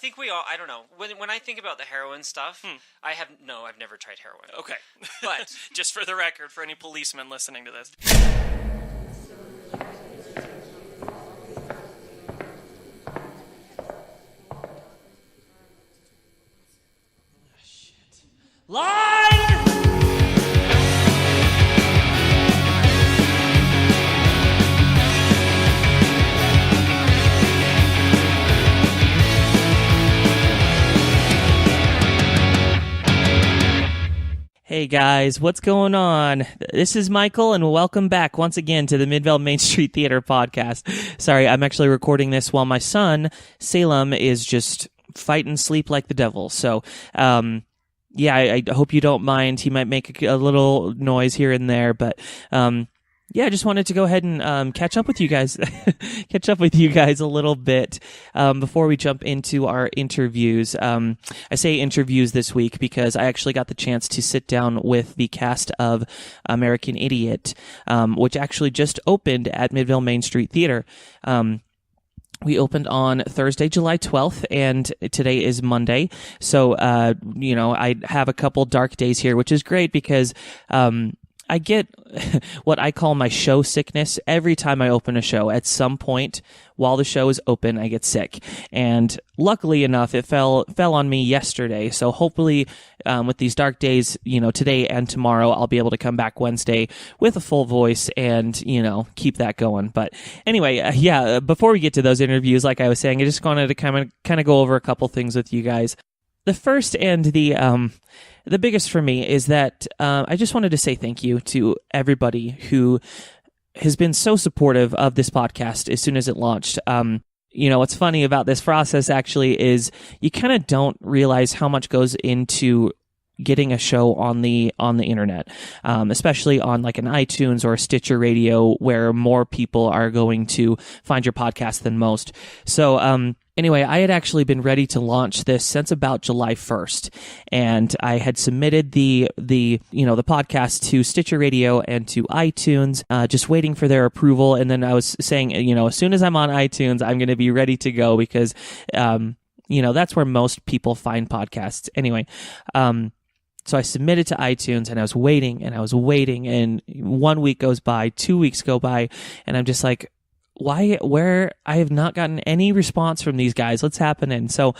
think we all. I don't know. When I think about the heroin stuff, I've never tried heroin. Okay, But just for the record, for any policemen listening to this. Line! Hey guys, what's going on? This is Michael, and welcome back once again to the Midvale Main Street Theater podcast. Sorry, I'm actually recording this while my son, Salem, is just fighting sleep like the devil. So, yeah, I hope you don't mind. He might make a little noise here and there, but yeah, I just wanted to go ahead and catch up with you guys, a little bit before we jump into our interviews. I say interviews this week because I actually got the chance to sit down with the cast of American Idiot, which actually just opened at Midvale Main Street Theater. We opened on Thursday, July 12th, and today is Monday. So, I have a couple dark days here, which is great because I get what I call my show sickness every time I open a show. At some point while the show is open, I get sick. And luckily enough, it fell on me yesterday. So hopefully, with these dark days, today and tomorrow, I'll be able to come back Wednesday with a full voice and, keep that going. But anyway, before we get to those interviews, like I was saying, I just wanted to kind of go over a couple things with you guys. The first and the biggest for me is that I just wanted to say thank you to everybody who has been so supportive of this podcast as soon as it launched. What's funny about this process actually is you kind of don't realize how much goes into getting a show on the internet, especially on like an iTunes or a Stitcher Radio, where more people are going to find your podcast than most. So, anyway, I had actually been ready to launch this since about July 1st, and I had submitted the podcast to Stitcher Radio and to iTunes, just waiting for their approval. And then I was saying, as soon as I'm on iTunes, I'm going to be ready to go because, that's where most people find podcasts. Anyway, so I submitted to iTunes, and I was waiting, and 1 week goes by, 2 weeks go by, and I'm just like, where I have not gotten any response from these guys. What's happening? So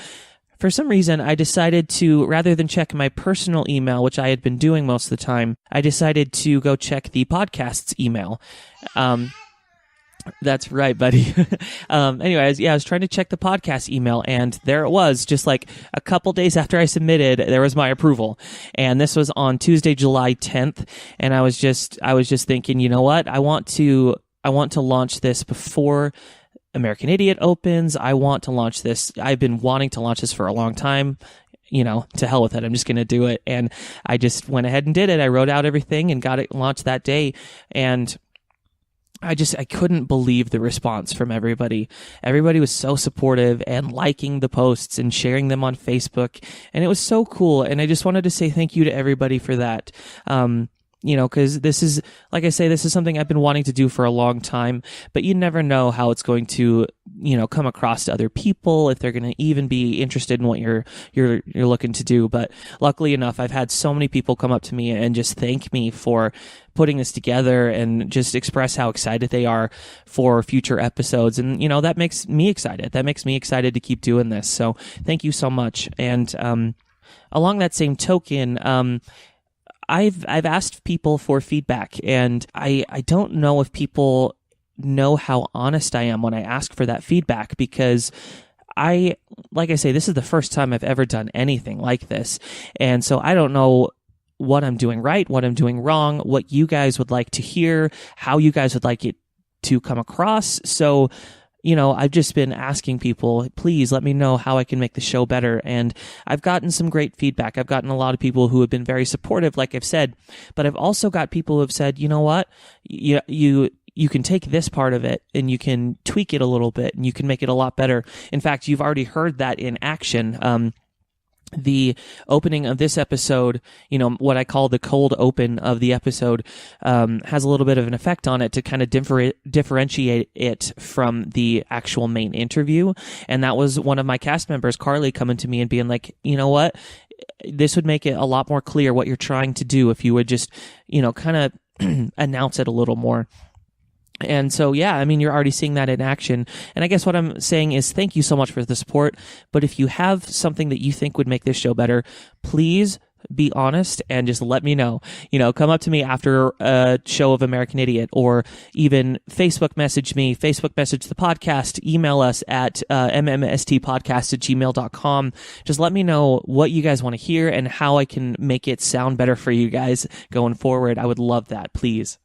for some reason, I decided to, rather than check my personal email, which I had been doing most of the time, I decided to go check the podcast's email. That's right, buddy. Anyways, I was trying to check the podcast email, and there it was, just like a couple days after I submitted, there was my approval. And this was on Tuesday, July 10th, and I was just thinking, you know what? I want to launch this before American Idiot opens. I want to launch this. I've been wanting to launch this for a long time. To hell with it. I'm just going to do it. And I just went ahead and did it. I wrote out everything and got it launched that day. And I couldn't believe the response from everybody. Everybody was so supportive and liking the posts and sharing them on Facebook. And it was so cool. And I just wanted to say thank you to everybody for that. Because this is, like I say, this is something I've been wanting to do for a long time, but you never know how it's going to, come across to other people, if they're going to even be interested in what you're looking to do. But luckily enough, I've had so many people come up to me and just thank me for putting this together and just express how excited they are for future episodes. And, that makes me excited. That makes me excited to keep doing this. So thank you so much. And, along that same token, I've asked people for feedback, and I don't know if people know how honest I am when I ask for that feedback, because like I say, this is the first time I've ever done anything like this. And so I don't know what I'm doing right, what I'm doing wrong, what you guys would like to hear, how you guys would like it to come across. So, I've just been asking people, please let me know how I can make the show better. And I've gotten some great feedback. I've gotten a lot of people who have been very supportive, like I've said, but I've also got people who have said, you know what, you can take this part of it and you can tweak it a little bit and you can make it a lot better. In fact, you've already heard that in action. the opening of this episode, what I call the cold open of the episode, has a little bit of an effect on it to kind of differentiate it from the actual main interview. And that was one of my cast members, Carly, coming to me and being like, you know what? This would make it a lot more clear what you're trying to do if you would just, kind of announce it a little more. And so, yeah, I mean, you're already seeing that in action. And I guess what I'm saying is thank you so much for the support. But if you have something that you think would make this show better, please be honest and just let me know. Come up to me after a show of American Idiot, or even Facebook message me, Facebook message the podcast, email us at mmstpodcast@gmail.com. Just let me know what you guys want to hear and how I can make it sound better for you guys going forward. I would love that, please.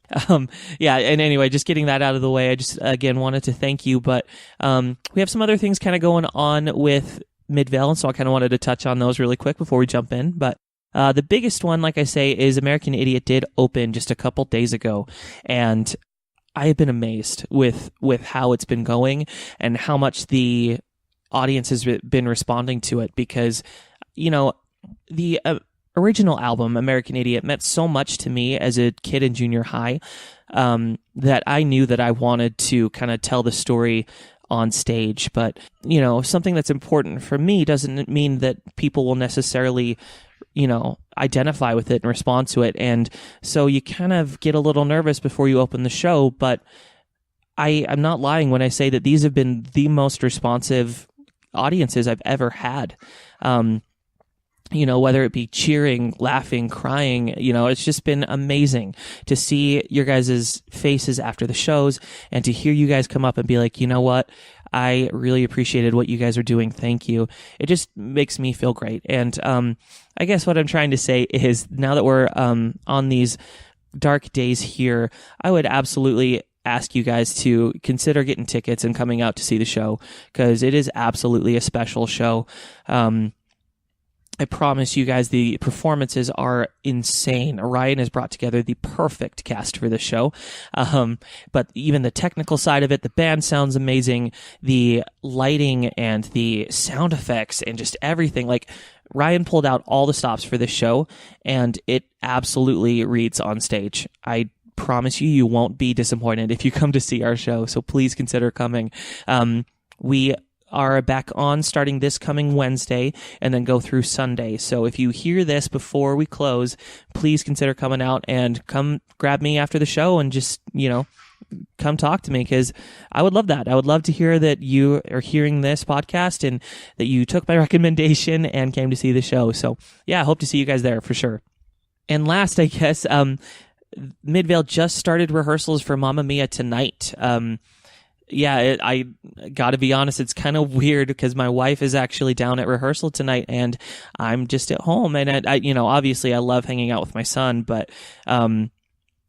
Yeah, and anyway, just getting that out of the way, I just, again, wanted to thank you, but we have some other things kind of going on with Midvale, and so I kind of wanted to touch on those really quick before we jump in, but the biggest one, like I say, is American Idiot did open just a couple days ago, and I have been amazed with how it's been going and how much the audience has been responding to it, because, the original album, American Idiot, meant so much to me as a kid in junior high, that I knew that I wanted to kind of tell the story on stage. But, something that's important for me doesn't mean that people will necessarily identify with it and respond to it. And so you kind of get a little nervous before you open the show, but I'm not lying when I say that these have been the most responsive audiences I've ever had. Whether it be cheering, laughing, crying, it's just been amazing to see your guys' faces after the shows and to hear you guys come up and be like, you know what? I really appreciated what you guys are doing. Thank you. It just makes me feel great. And I guess what I'm trying to say is, now that we're on these dark days here, I would absolutely ask you guys to consider getting tickets and coming out to see the show, because it is absolutely a special show. I promise you guys, the performances are insane. Orion has brought together the perfect cast for this show. But even the technical side of it, the band sounds amazing. The lighting and the sound effects and just everything. Like, Ryan pulled out all the stops for this show, and it absolutely reads on stage. I promise you won't be disappointed if you come to see our show. So please consider coming. We are back on starting this coming Wednesday and then go through Sunday. So if you hear this before we close, please consider coming out and come grab me after the show and just, come talk to me, because I would love that. I would love to hear that you are hearing this podcast and that you took my recommendation and came to see the show. So yeah, I hope to see you guys there for sure. And last, I guess, Midvale just started rehearsals for Mamma Mia tonight. I gotta be honest, it's kind of weird because my wife is actually down at rehearsal tonight and I'm just at home, and I obviously I love hanging out with my son, but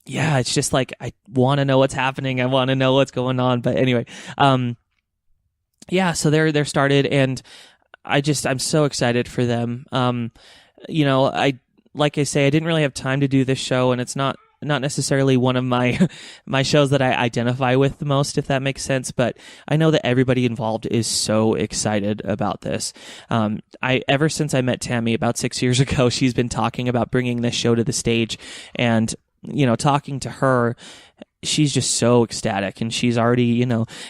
it's just like, I want to know what's happening. I want to know what's going on. But anyway, so they're started, and I'm so excited for them. Like I say, I didn't really have time to do this show, and it's not necessarily one of my shows that I identify with the most, if that makes sense, but I know that everybody involved is so excited about this. Ever since I met Tammy about 6 years ago, she's been talking about bringing this show to the stage, and talking to her, she's just so ecstatic, and she's already,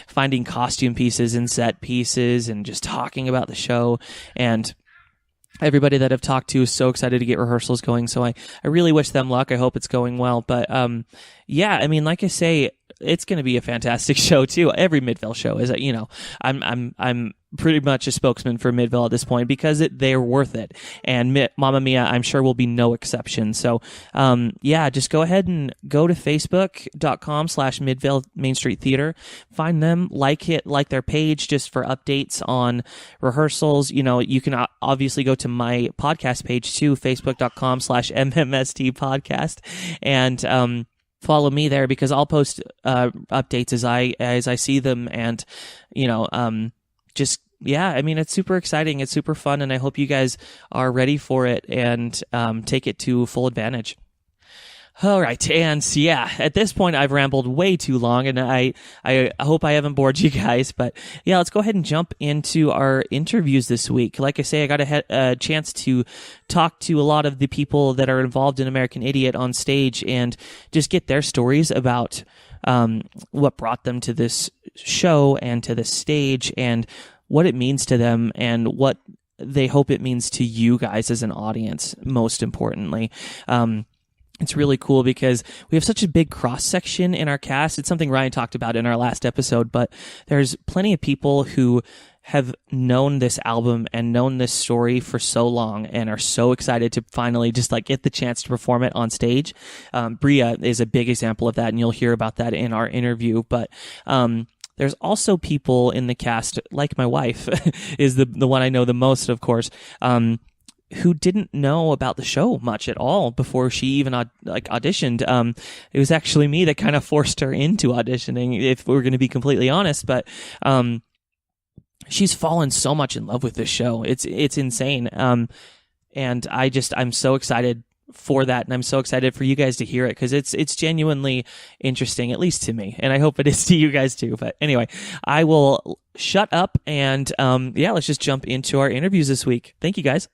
finding costume pieces and set pieces and just talking about the show. And everybody that I've talked to is so excited to get rehearsals going. So I really wish them luck. I hope it's going well. But like I say, it's going to be a fantastic show too. Every Midvale show is, I'm pretty much a spokesman for Midvale at this point because they're worth it. And Mamma Mia, I'm sure, will be no exception. So, just go ahead and go to facebook.com/Midvale Main Street Theater. Find them, like their page just for updates on rehearsals. You can obviously go to my podcast page too, facebook.com/MMST podcast. And, follow me there because I'll post updates as I see them, and it's super exciting, it's super fun, and I hope you guys are ready for it and take it to full advantage. All right, and yeah, at this point I've rambled way too long, and I hope I haven't bored you guys, but yeah, let's go ahead and jump into our interviews this week. Like I say, I got a chance to talk to a lot of the people that are involved in American Idiot on stage and just get their stories about what brought them to this show and to this stage and what it means to them and what they hope it means to you guys as an audience, most importantly. It's really cool because we have such a big cross-section in our cast. It's something Ryan talked about in our last episode, but there's plenty of people who have known this album and known this story for so long and are so excited to finally just like get the chance to perform it on stage. Bria is a big example of that, and you'll hear about that in our interview. But there's also people in the cast, like my wife is the one I know the most, of course, who didn't know about the show much at all before she even auditioned. It was actually me that kind of forced her into auditioning, if we're going to be completely honest. But she's fallen so much in love with this show. It's insane. And I'm so excited for that, and I'm so excited for you guys to hear it because it's genuinely interesting, at least to me, and I hope it is to you guys too. But anyway, I will shut up and let's just jump into our interviews this week. Thank you, guys.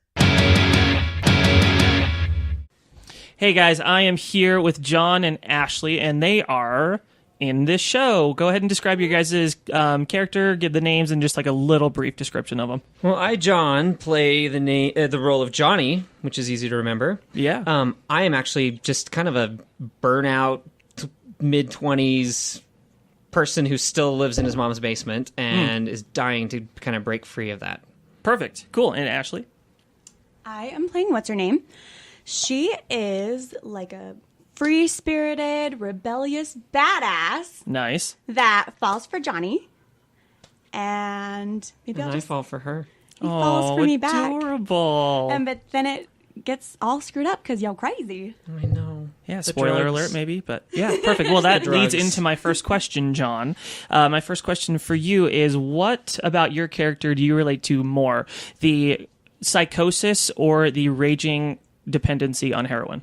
Hey guys, I am here with John and Ashley, and they are in this show. Go ahead and describe your guys' character, give the names, and just like a little brief description of them. Well, I, John, play the role of Johnny, which is easy to remember. Yeah. I am actually just kind of a burnout, mid-20s person who still lives in his mom's basement and is dying to kind of break free of that. Perfect. Cool. And Ashley? I am playing what's her name. She is like a free-spirited, rebellious badass. Nice. That falls for Johnny. And maybe I fall for her. He falls for me back. Adorable. But then it gets all screwed up because y'all crazy. I know. Yeah, spoiler alert maybe, but yeah, perfect. Well, that leads into my first question, John. My first question for you is, what about your character do you relate to more? The psychosis or the raging dependency on heroin?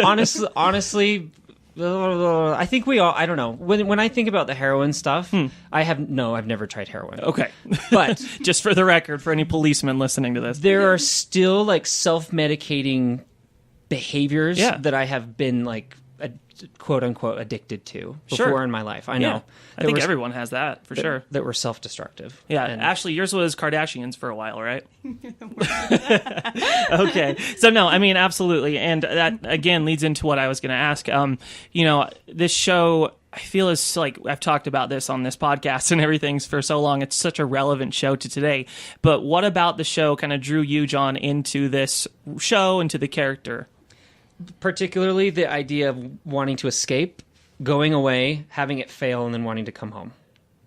Honestly, I think we all. I don't know. When I think about the heroin stuff, I've never tried heroin. Okay, but just for the record, for any policemen listening to this, there are still like self-medicating behaviors that I have been like quote unquote addicted to before in my life. I know. Yeah. I think everyone has that for sure. That were self-destructive. Yeah, and Ashley, yours was Kardashians for a while, right? Okay, so no, I mean absolutely, and that again leads into what I was going to ask. This show, I feel is like I've talked about this on this podcast and everything for so long. It's such a relevant show to today. But what about the show kind of drew you, John, into this show, into the character? Particularly the idea of wanting to escape, going away, having it fail, and then wanting to come home.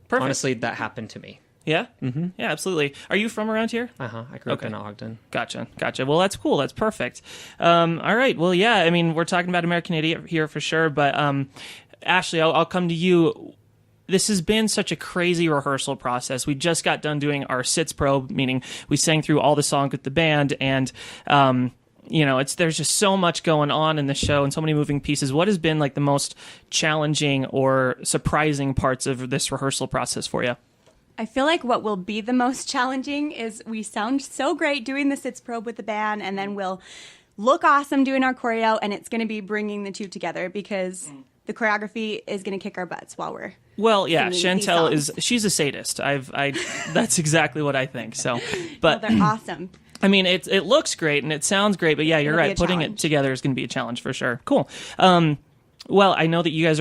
Perfect. Honestly, that happened to me. Yeah? Mm-hmm. Yeah, absolutely. Are you from around here? Uh-huh. I grew up in Ogden. Gotcha. Well, that's cool. That's perfect. All right. Well, yeah, I mean, we're talking about American Idiot here for sure, but Ashley, I'll come to you. This has been such a crazy rehearsal process. We just got done doing our sits probe, meaning we sang through all the songs with the band, and there's just so much going on in the show and so many moving pieces. What has been like the most challenging or surprising parts of this rehearsal process for you? I feel like what will be the most challenging is we sound so great doing the sits probe with the band, and then we'll look awesome doing our choreo, and it's going to be bringing the two together because the choreography is going to kick our butts while we're Chantel she's a sadist. That's exactly what I think. So, but they're awesome. I mean, it looks great and it sounds great, but yeah, you're right. Putting it together is going to be a challenge for sure. Cool. Well, I know that you guys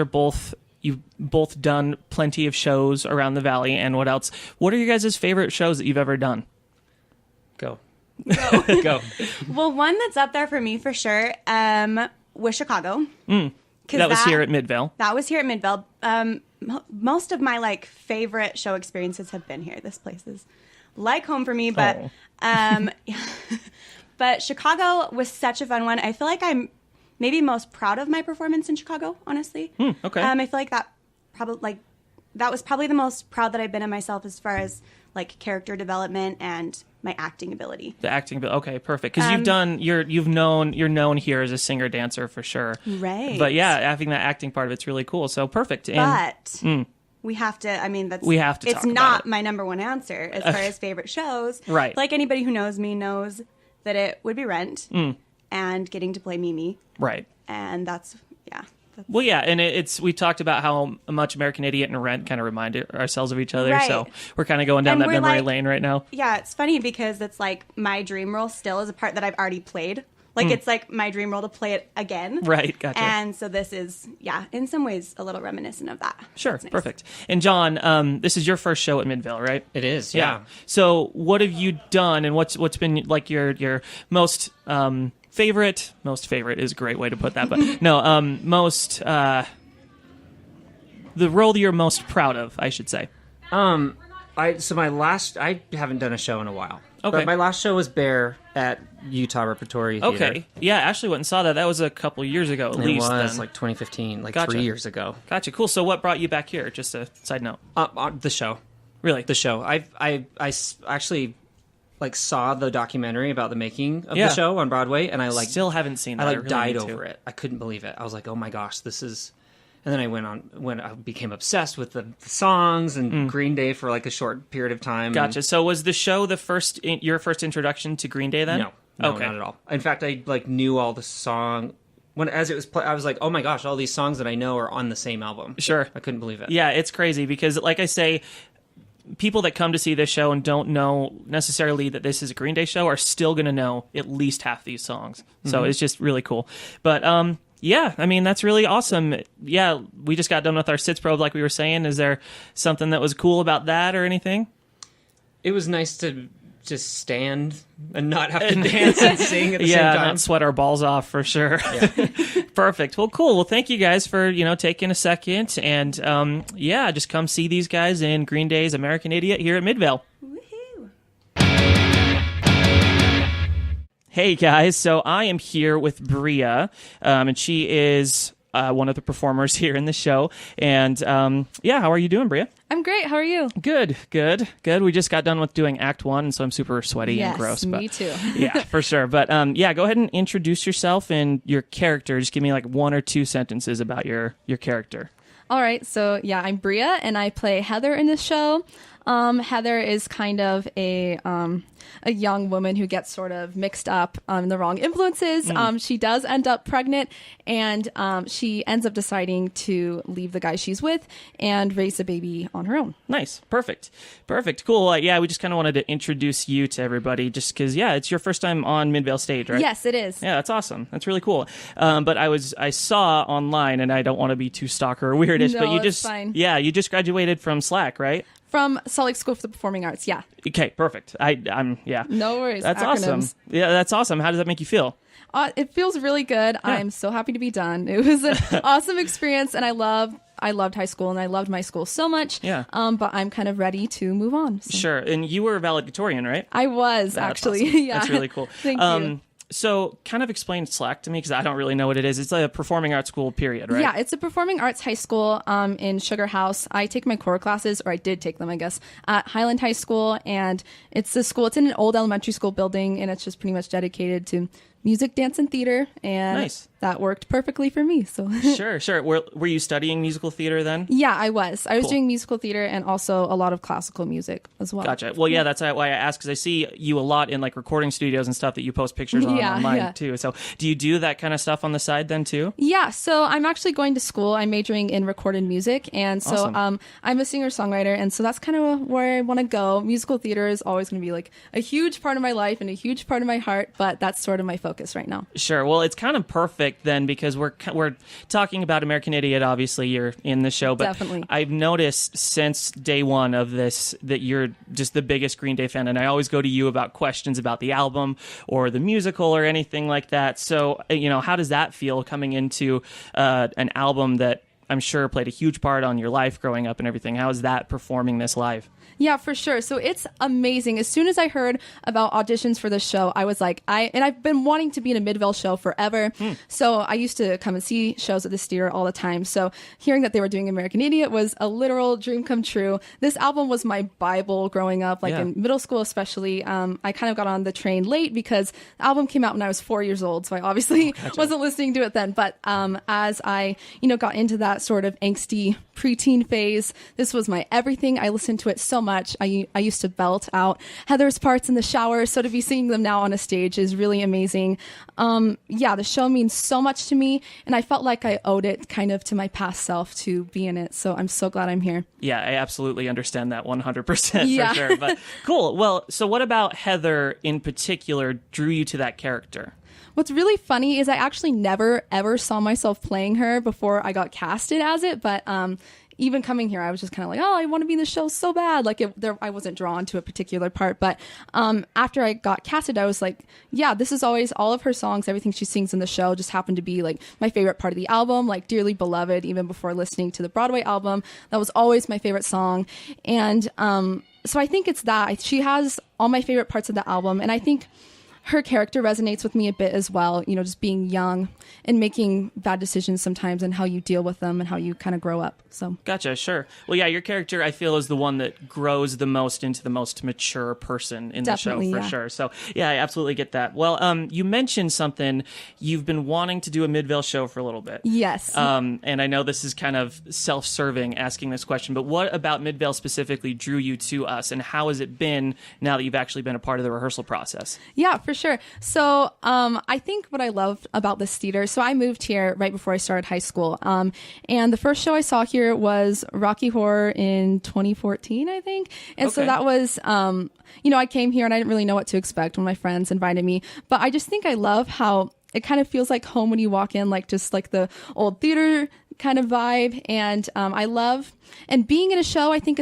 you've both done plenty of shows around the Valley, and what else? What are your guys' favorite shows that you've ever done? Go. Go. Well, one that's up there for me for sure was Chicago. That was here at Midvale. That was here at Midvale. Most of my favorite show experiences have been here. This place is like home for me, but but Chicago was such a fun one. I feel like I'm maybe most proud of my performance in Chicago, honestly. Okay. I feel like that probably that was probably the most proud that I've been of myself as far as like character development and my acting ability. The acting, okay, perfect. Because you're known here as a singer dancer for sure. Right. But yeah, having that acting part of it's really cool. So perfect. But we have to. I mean, we have to. It's talk not about it. my number one answer as far as favorite shows. Right. Like anybody who knows me knows that it would be Rent and getting to play Mimi. Right. And that's Well, yeah, and we talked about how much American Idiot and Rent kind of reminded ourselves of each other, Right. so we're kind of going down And that we're memory like- lane right now. Yeah, it's funny because it's like my dream role still is a part that I've already played. Like it's like my dream role to play it again. Right, gotcha. And so this is, in some ways a little reminiscent of that. Sure, That's nice. perfect. And John, this is your first show at Midvale, right? It is, yeah. So what have you done, and what's been like your most favorite? Most favorite is a great way to put that, but no, most the role that you're most proud of, I should say. I haven't done a show in a while. Okay. But my last show was Bear at Utah Repertory Theater. Okay, yeah, Ashley went and saw that. That was a couple years ago, at least. It was then. like 2015, like Gotcha. 3 years ago. Gotcha, cool. So what brought you back here? Just a side note. The show. Really? The show. Actually like saw the documentary about the making of Yeah. the show on Broadway, and I like Still haven't seen that. I I like really died need to. over it. I couldn't believe it. I was like, oh my gosh, this is. And then I became obsessed with the songs and Green Day for like a short period of time. Gotcha. So was the show your first introduction to Green Day then? No, Okay. not at all. In fact, I like knew all the song as it was I was like, oh my gosh, all these songs that I know are on the same album. Sure. I couldn't believe it. Yeah, it's crazy because, like I say, people that come to see this show and don't know necessarily that this is a Green Day show are still going to know at least half these songs. So it's just really cool. But yeah, I mean, that's really awesome. Yeah, we just got done with our SITS probe, like we were saying. Is there something that was cool about that or anything? It was nice to just stand and not have to dance and sing at the same Yeah, time. not sweat our balls off for sure. Perfect. Well, cool. Well, thank you guys for taking a second and just come see these guys in Green Day's American Idiot here at Midvale. Woohoo. Hey guys, so I am here with Bria, and she is one of the performers here in the show. And how are you doing, Bria? I'm great. How are you? Good. We just got done with doing Act 1, and so I'm super sweaty and gross. Me But, too. yeah, for sure. But go ahead and introduce yourself and your character. Just give me like one or two sentences about your character. All right. So yeah, I'm Bria, and I play Heather in this show. Heather is kind of a young woman who gets sort of mixed up in the wrong influences. She does end up pregnant, and she ends up deciding to leave the guy she's with and raise a baby on her own. Nice. Perfect. Cool. We just kind of wanted to introduce you to everybody just because, it's your first time on Midvale stage, right? Yes, it is. Yeah, that's awesome. That's really cool. But I saw online, and I don't want to be too stalker or weirdish, No, but you it's just, fine. you just graduated from SLAC, right? From Salt Lake School for the Performing Arts. Yeah. Okay, perfect. I'm. No worries. That's Acronyms. awesome. Yeah, that's awesome. How does that make you feel? It feels really good. I'm so happy to be done. It was an awesome experience, and I loved high school, and I loved my school so much. Yeah. But I'm kind of ready to move on. So. Sure. And you were a valedictorian, right? I was That's actually. awesome. Yeah. That's really cool. Thank you. So kind of explain SLAC to me because I don't really know what it is. It's a performing arts school, period, right? Yeah, it's a performing arts high school in Sugar House. I take my core classes, or I did take them, I guess, at Highland High School. And it's a school, it's in an old elementary school building, and it's just pretty much dedicated to music, dance, and theater. And Nice. that worked perfectly for me. So Sure. Were you studying musical theater then? yeah, I was. I was Cool. doing musical theater and also a lot of classical music as well. Gotcha. Well, yeah, that's why I asked because I see you a lot in like recording studios and stuff that you post pictures on Yeah, online yeah. too. So do you do that kind of stuff on the side then too? Yeah, so I'm actually going to school. I'm majoring in recorded music, and so Awesome. I'm a singer-songwriter, and so that's kind of where I want to go. Musical theater is always going to be like a huge part of my life and a huge part of my heart, but that's sort of my focus right now. Sure. Well, it's kind of perfect then because we're talking about American Idiot. Obviously, you're in the show, but Definitely. I've noticed since day one of this that you're just the biggest Green Day fan, and I always go to you about questions about the album or the musical or anything like that. So, how does that feel coming into an album that I'm sure played a huge part on your life growing up and everything. How is that performing this live? Yeah, for sure. So it's amazing. As soon as I heard about auditions for this show, I was like, I've been wanting to be in a Midvale show forever. So I used to come and see shows at this theater all the time. So hearing that they were doing American Idiot was a literal dream come true. This album was my Bible growing up, like in middle school especially. I kind of got on the train late because the album came out when I was 4 years old. So I obviously wasn't listening to it then. But as I, got into that sort of angsty preteen phase, this was my everything. I listened to it so much. I used to belt out Heather's parts in the shower, so to be seeing them now on a stage is really amazing. The show means so much to me, and I felt like I owed it kind of to my past self to be in it, so I'm so glad I'm here. Yeah, I absolutely understand that 100% for sure. But cool. Well, so what about Heather in particular drew you to that character? What's really funny is I actually never, ever saw myself playing her before I got casted as it, but even coming here, I was just kind of like, oh, I want to be in the show so bad. Like, I wasn't drawn to a particular part, but after I got casted, I was like, yeah, this is always all of her songs, everything she sings in the show just happened to be like my favorite part of the album, like Dearly Beloved, even before listening to the Broadway album. That was always my favorite song. And so I think it's that. She has all my favorite parts of the album, and I think her character resonates with me a bit as well, just being young and making bad decisions sometimes and how you deal with them and how you kind of grow up. So Gotcha, sure. Well, yeah, your character, I feel, is the one that grows the most into the most mature person in Definitely, the show, for sure. So, yeah, I absolutely get that. Well, you mentioned something. You've been wanting to do a Midvale show for a little bit. Yes. And I know this is kind of self-serving asking this question, but what about Midvale specifically drew you to us, and how has it been now that you've actually been a part of the rehearsal process? Yeah, for sure. So I think what I loved about this theater, so I moved here right before I started high school. And the first show I saw here was Rocky Horror in 2014, I think. And so that was, I came here and I didn't really know what to expect when my friends invited me. But I just think I love how it kind of feels like home when you walk in, like just like the old theater kind of vibe. And I love, and being in a show, I think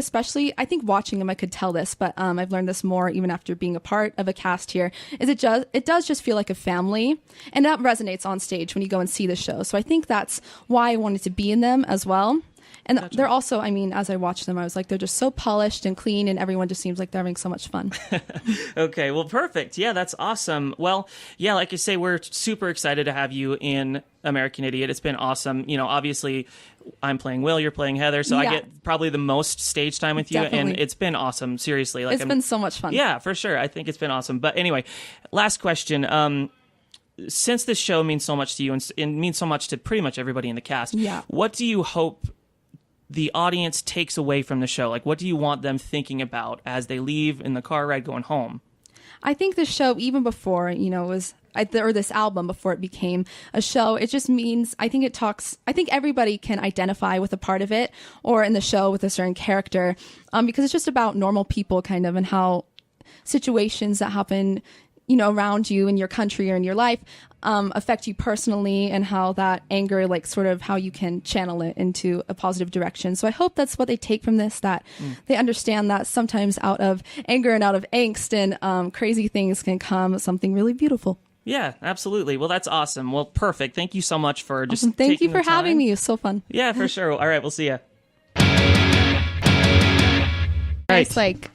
watching them, I could tell this, but I've learned this more even after being a part of a cast here, is it does just feel like a family, and that resonates on stage when you go and see the show. So I think that's why I wanted to be in them as well. And they're also, as I watched them, I was like, they're just so polished and clean, and everyone just seems like they're having so much fun. Okay, well, perfect. Yeah, that's awesome. Well, yeah, like I say, we're super excited to have you in American Idiot. It's been awesome. Obviously, I'm playing Will, you're playing Heather, so I get probably the most stage time with you, and it's been awesome, seriously. It's been so much fun. Yeah, for sure. I think it's been awesome. But anyway, last question. Since this show means so much to you, and it means so much to pretty much everybody in the cast, what do you hope the audience takes away from the show? Like, what do you want them thinking about as they leave in the car ride going home? I think the show, even before, or this album before it became a show, it just means, I think everybody can identify with a part of it, or in the show with a certain character, because it's just about normal people kind of, and how situations that happen, around you in your country or in your life, affect you personally, and how that anger, like sort of how you can channel it into a positive direction. So I hope that's what they take from this, that they understand that sometimes out of anger and out of angst and crazy things can come something really beautiful. Yeah, absolutely. Well, that's awesome. Well, perfect. Thank you so much for just Thank you for taking the time. having me. It was so fun. Yeah, for sure. All right, we'll see you. Nice, like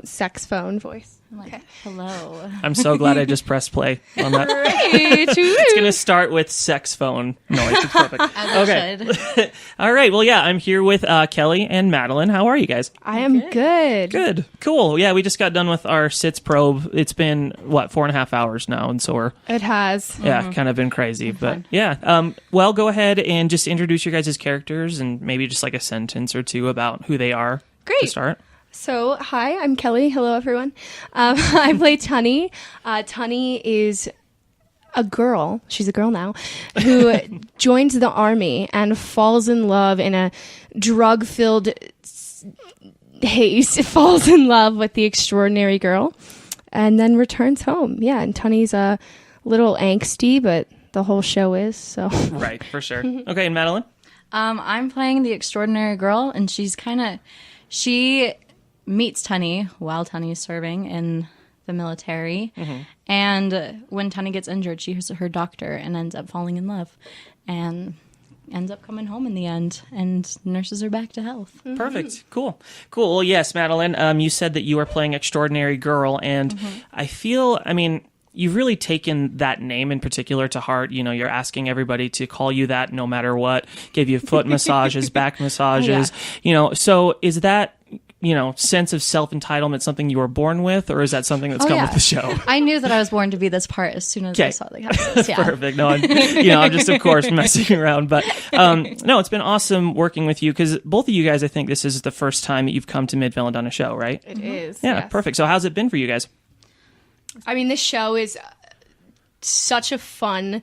sex phone voice. Okay. Hello. I'm so glad I just pressed play on that. Great. It's going to start with sex phone noise. It's perfect. Okay. All right. Well, yeah, I'm here with Kelly and Madeline. How are you guys? I am good. Good. Cool. Yeah, we just got done with our SITS probe. It's been, 4.5 hours now, and so It has. Yeah, kind of been crazy. But yeah, well, go ahead and just introduce your guys' characters and maybe just like a sentence or two about who they are. Great. To start. So, hi, I'm Kelly. Hello, everyone. I play Tunny. Tunny is a girl. She's a girl now, who joins the army and falls in love in a drug-filled haze. Falls in love with the extraordinary girl, and then returns home. Yeah, and Tunny's a little angsty, but the whole show is so. Right, for sure. Okay, and Madeline. I'm playing the extraordinary girl, and she meets Tunny while Tunny is serving in the military. Mm-hmm. And when Tunny gets injured, she hears her doctor and ends up falling in love. And ends up coming home in the end, and nurses are back to health. Perfect. Cool. Well, yes, Madeline, you said that you are playing Extraordinary Girl, and I mean, you've really taken that name in particular to heart. You know, you're asking everybody to call you that no matter what, give you foot massages, back massages, you know, so is that, you know, sense of self-entitlement something you were born with, or is that something that's come with the show? I knew that I was born to be this part as soon as I saw the cast. Yeah. Perfect. No, I'm just, of course, messing around. But no, it's been awesome working with you, because both of you guys, I think this is the first time that you've come to Midvale and done a show, right? It is. Yeah, yes. perfect. So how's it been for you guys? I mean, this show is such a fun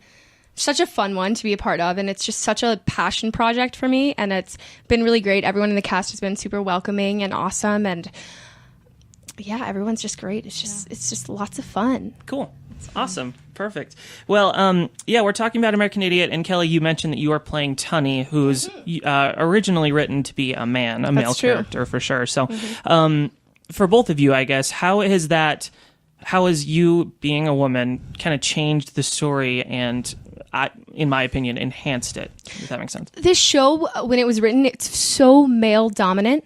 one to be a part of, and it's just such a passion project for me, and it's been really great. Everyone in the cast has been super welcoming and awesome, and yeah, everyone's just great. It's just lots of fun. Cool. Awesome. Perfect. Well, we're talking about American Idiot, and Kelly, you mentioned that you are playing Tunny, who's originally written to be a man, a male character for sure. So for both of you, I guess, how has you being a woman kind of changed the story and, in my opinion, enhanced it, if that makes sense? This show, when it was written, it's so male dominant.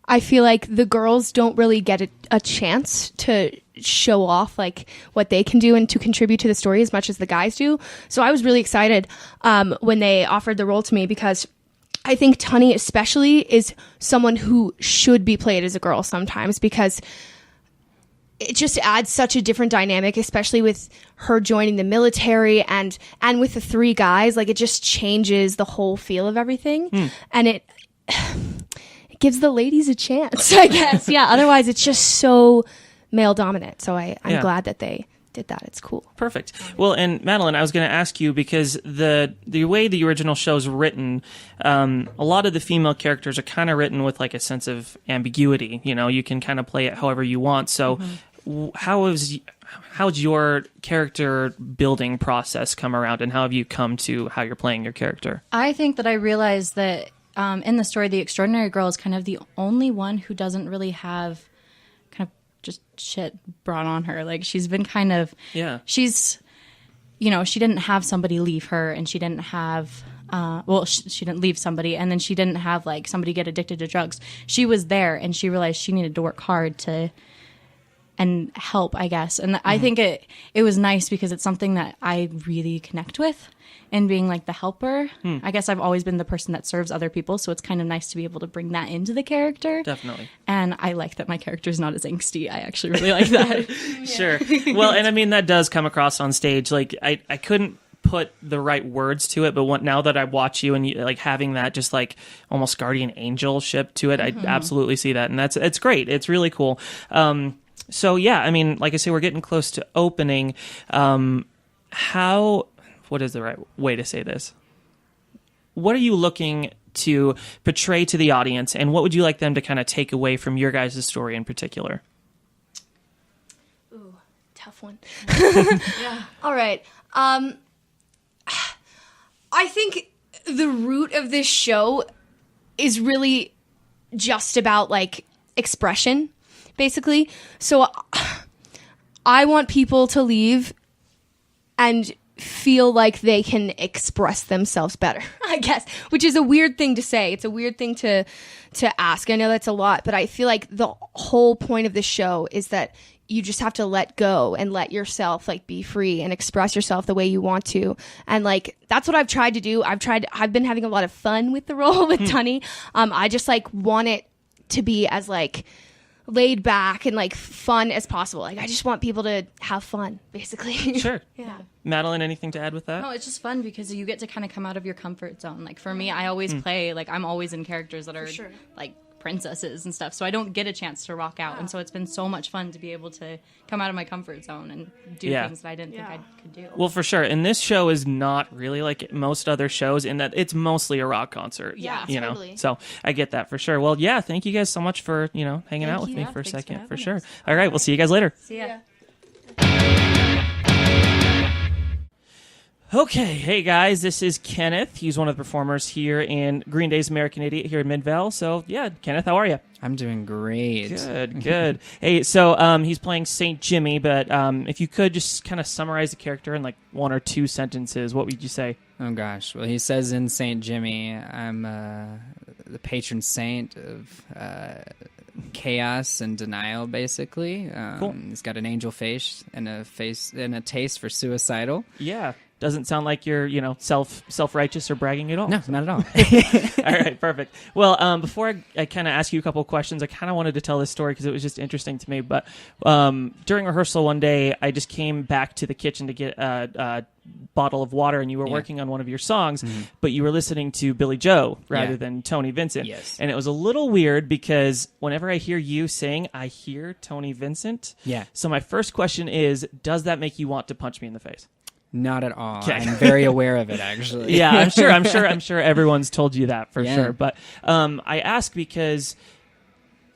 I feel like the girls don't really get a chance to show off like what they can do and to contribute to the story as much as the guys do. So I was really excited when they offered the role to me, because I think Tunny especially is someone who should be played as a girl sometimes, because it just adds such a different dynamic, especially with her joining the military and with the three guys. Like, it just changes the whole feel of everything. And it gives the ladies a chance, I guess. Yeah, otherwise it's just so male dominant. So I'm glad that they did that. It's cool. Perfect. Well, and Madeline, I was going to ask you, because the way the original show's written, a lot of the female characters are kind of written with like a sense of ambiguity. You know, you can kind of play it however you want. So how's your character building process come around, and how have you come to how you're playing your character? I think that I realized that in the story, the Extraordinary Girl is kind of the only one who doesn't really have kind of just shit brought on her. Like, she's been kind of, she's, you know, she didn't have somebody leave her, and she didn't have, she didn't leave somebody, and then she didn't have like somebody get addicted to drugs. She was there, and she realized she needed to work hard and help, I guess. And I think it was nice, because it's something that I really connect with, and being like the helper. I guess I've always been the person that serves other people, so it's kind of nice to be able to bring that into the character. Definitely. And I like that my character is not as angsty. I actually really like that. Sure. Well, and I mean, that does come across on stage. Like, I couldn't put the right words to it, but now that I watch you and you, like, having that just like almost guardian angel ship to it, I absolutely see that, and it's great. It's really cool. So yeah, I mean, like I say, we're getting close to opening. What is the right way to say this? What are you looking to portray to the audience, and what would you like them to kind of take away from your guys' story in particular? Ooh, tough one. All right. I think the root of this show is really just about like expression, basically. So I want people to leave and feel like they can express themselves better, I guess, which is a weird thing to say. It's a weird thing to ask. I know that's a lot, but I feel like the whole point of the show is that you just have to let go and let yourself like be free and express yourself the way you want to. And like, that's what I've tried to do. I've been having a lot of fun with the role with Tunny. I just like want it to be as like laid back and like fun as possible. Like, I just want people to have fun, basically. Sure. Yeah. Madeline, anything to add with that? No, it's just fun because you get to kind of come out of your comfort zone. Like, for me, I always play, like, I'm always in characters that are like princesses and stuff, so I don't get a chance to rock out. And so it's been so much fun to be able to come out of my comfort zone and do things that I didn't think I could do. Well, for sure. And this show is not really like most other shows in that it's mostly a rock concert. Yeah, you totally. know, so I get that for sure. Well, yeah, thank you guys so much for, hanging out with me for a second, for sure. All right, we'll see you guys later. See ya. Okay, hey guys, this is Kenneth. He's one of the performers here in Green Day's American Idiot here in Midvale. So, yeah, Kenneth, how are you? I'm doing great. Good. Hey, so he's playing St. Jimmy, but if you could just kind of summarize the character in like 1 or 2 sentences, what would you say? Oh, gosh. Well, he says in St. Jimmy, I'm the patron saint of chaos and denial, basically. Cool. He's got an angel face and a taste for suicidal. Yeah. Doesn't sound like you're, self-righteous or bragging at all. No, not at all. All right, perfect. Well, before I kind of ask you a couple of questions, I kind of wanted to tell this story because it was just interesting to me. But during rehearsal one day, I just came back to the kitchen to get a bottle of water, and you were working on one of your songs, but you were listening to Billy Joe rather than Tony Vincent. Yes. And it was a little weird because whenever I hear you sing, I hear Tony Vincent. Yeah. So my first question is, does that make you want to punch me in the face? Not at all. Okay. I'm very aware of it, actually. Yeah, I'm sure everyone's told you that for Yeah. sure. But I ask because,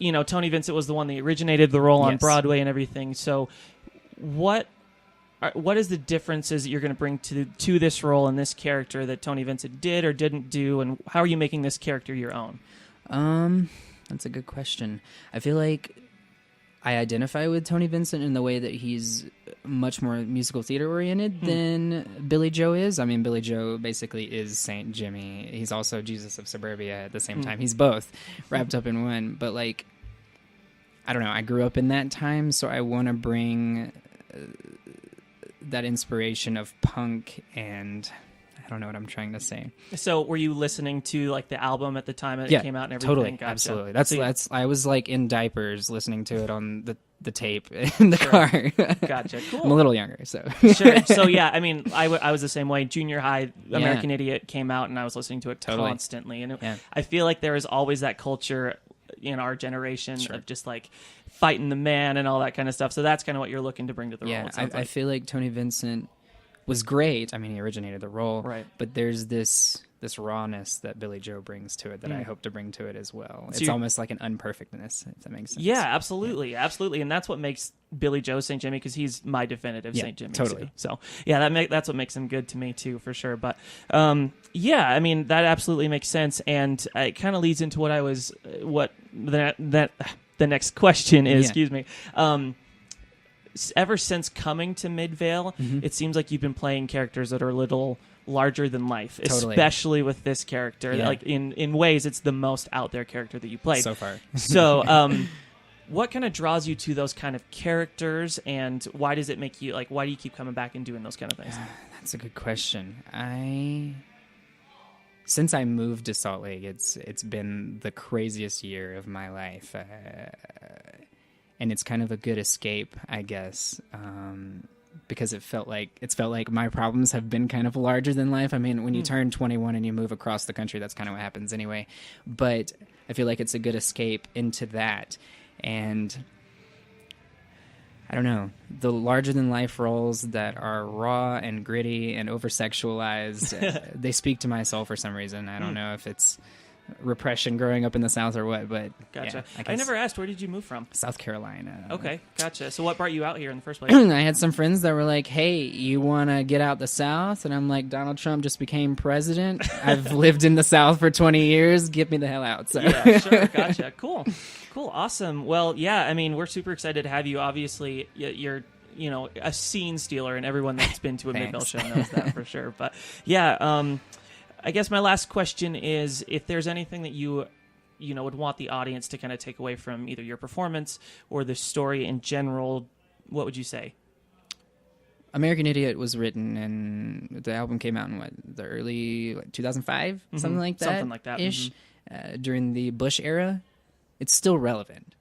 Tony Vincent was the one that originated the role on Yes. Broadway and everything. So what is the differences that you're going to bring to this role and this character that Tony Vincent did or didn't do, and how are you making this character your own? That's a good question. I feel like I identify with Tony Vincent in the way that he's much more musical theater oriented than Billy Joe is. I mean, Billy Joe basically is Saint Jimmy. He's also Jesus of Suburbia at the same time. He's both wrapped up in one. But like, I don't know. I grew up in that time, so I want to bring that inspiration of punk and I don't know what I'm trying to say. So were you listening to like the album at the time it came out and everything? Totally, Gotcha. absolutely. That's I was like in diapers listening to it on the tape in the car. Gotcha. Cool. I'm a little younger, so Sure. So yeah, I mean, I was the same way. Junior high, American Idiot came out, and I was listening to it constantly. And I feel like there is always that culture in our generation of just like fighting the man and all that kind of stuff. So that's kind of what you're looking to bring to the role. Yeah, it sounds I like. feel like Tony Vincent was great. I mean, he originated the role, Right. But there's this rawness that Billy Joe brings to it that I hope to bring to it as well. So it's almost like an unperfectness, if that makes sense. Yeah, absolutely, absolutely, and that's what makes Billy Joe St. Jimmy, because he's my definitive St. Jimmy. Totally. Too. So yeah, that's what makes him good to me too, for sure. But yeah, I mean that absolutely makes sense, and it kind of leads into what the next question is. Yeah. Excuse me. Ever since coming to Midvale, it seems like you've been playing characters that are a little larger than life, Totally. especially with this character. Yeah. Like in ways, it's the most out there character that you played So far. So, what kind of draws you to those kind of characters, and why does it make you why do you keep coming back and doing those kind of things? That's a good question. Since I moved to Salt Lake, it's been the craziest year of my life. And it's kind of a good escape, I guess, because it's felt like my problems have been kind of larger than life. I mean, when you turn 21 and you move across the country, that's kind of what happens anyway. But I feel like it's a good escape into that. And I don't know, the larger than life roles that are raw and gritty and over sexualized, they speak to my soul for some reason. I don't know if it's repression growing up in the South or what, but Gotcha. yeah, I never asked, where did you move from? South Carolina. Okay, gotcha. So what brought you out here in the first place? I had some friends that were like, hey, you want to get out the South? And I'm like, Donald Trump just became president. I've lived in the South for 20 years. Get me the hell out. So. Yeah, sure. Gotcha. Cool. Awesome. Well, yeah, I mean, we're super excited to have you. Obviously, you're a scene stealer, and everyone that's been to a Midvale show knows that for sure. But yeah, I guess my last question is, if there's anything that you would want the audience to kind of take away from either your performance or the story in general, what would you say? American Idiot was written, and the album came out in the early 2005, something like that ish, during the Bush era. It's still relevant.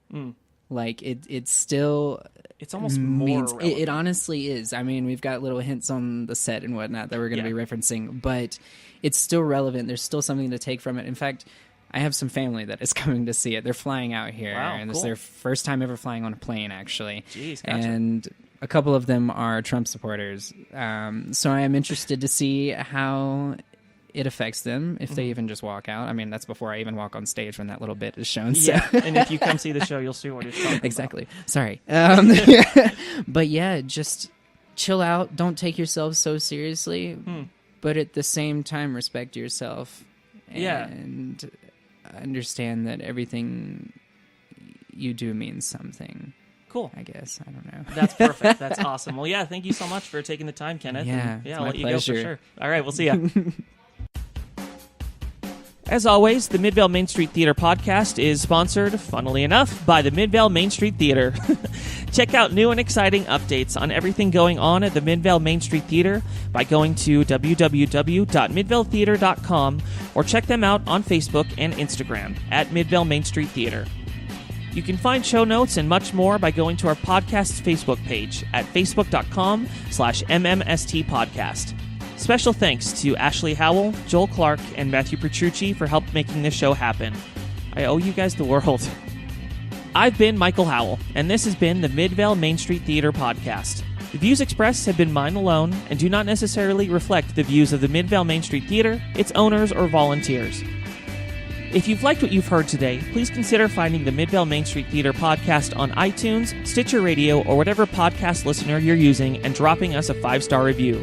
Like it's still. It's almost more relevant. It honestly is. I mean, we've got little hints on the set and whatnot that we're going to be referencing, but it's still relevant. There's still something to take from it. In fact, I have some family that is coming to see it. They're flying out here, and this is their first time ever flying on a plane, actually. Jeez, gotcha. And a couple of them are Trump supporters. So I am interested to see how it affects them if they even just walk out. I mean, that's before I even walk on stage when that little bit is shown. So. Yeah, and if you come see the show, you'll see what it's talking exactly. about. Sorry. But yeah, just chill out. Don't take yourself so seriously, but at the same time, respect yourself. And understand that everything you do means something. Cool. I guess. I don't know. That's perfect. That's awesome. Well, yeah, thank you so much for taking the time, Kenneth. Yeah, and, my I'll let pleasure. you go for sure. All right, we'll see ya. As always, the Midvale Main Street Theater podcast is sponsored, funnily enough, by the Midvale Main Street Theater. Check out new and exciting updates on everything going on at the Midvale Main Street Theater by going to www.midvaletheater.com or check them out on Facebook and Instagram at Midvale Main Street Theater. You can find show notes and much more by going to our podcast's Facebook page at facebook.com/MMST podcast. Special thanks to Ashley Howell, Joel Clark, and Matthew Petrucci for help making this show happen. I owe you guys the world. I've been Michael Howell, and this has been the Midvale Main Street Theater podcast. The views expressed have been mine alone and do not necessarily reflect the views of the Midvale Main Street Theater, its owners, or volunteers. If you've liked what you've heard today, please consider finding the Midvale Main Street Theater podcast on iTunes, Stitcher Radio, or whatever podcast listener you're using and dropping us a 5-star review.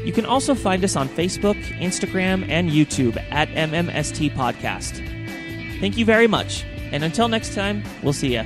You can also find us on Facebook, Instagram, and YouTube at MMST Podcast. Thank you very much, and until next time, we'll see ya.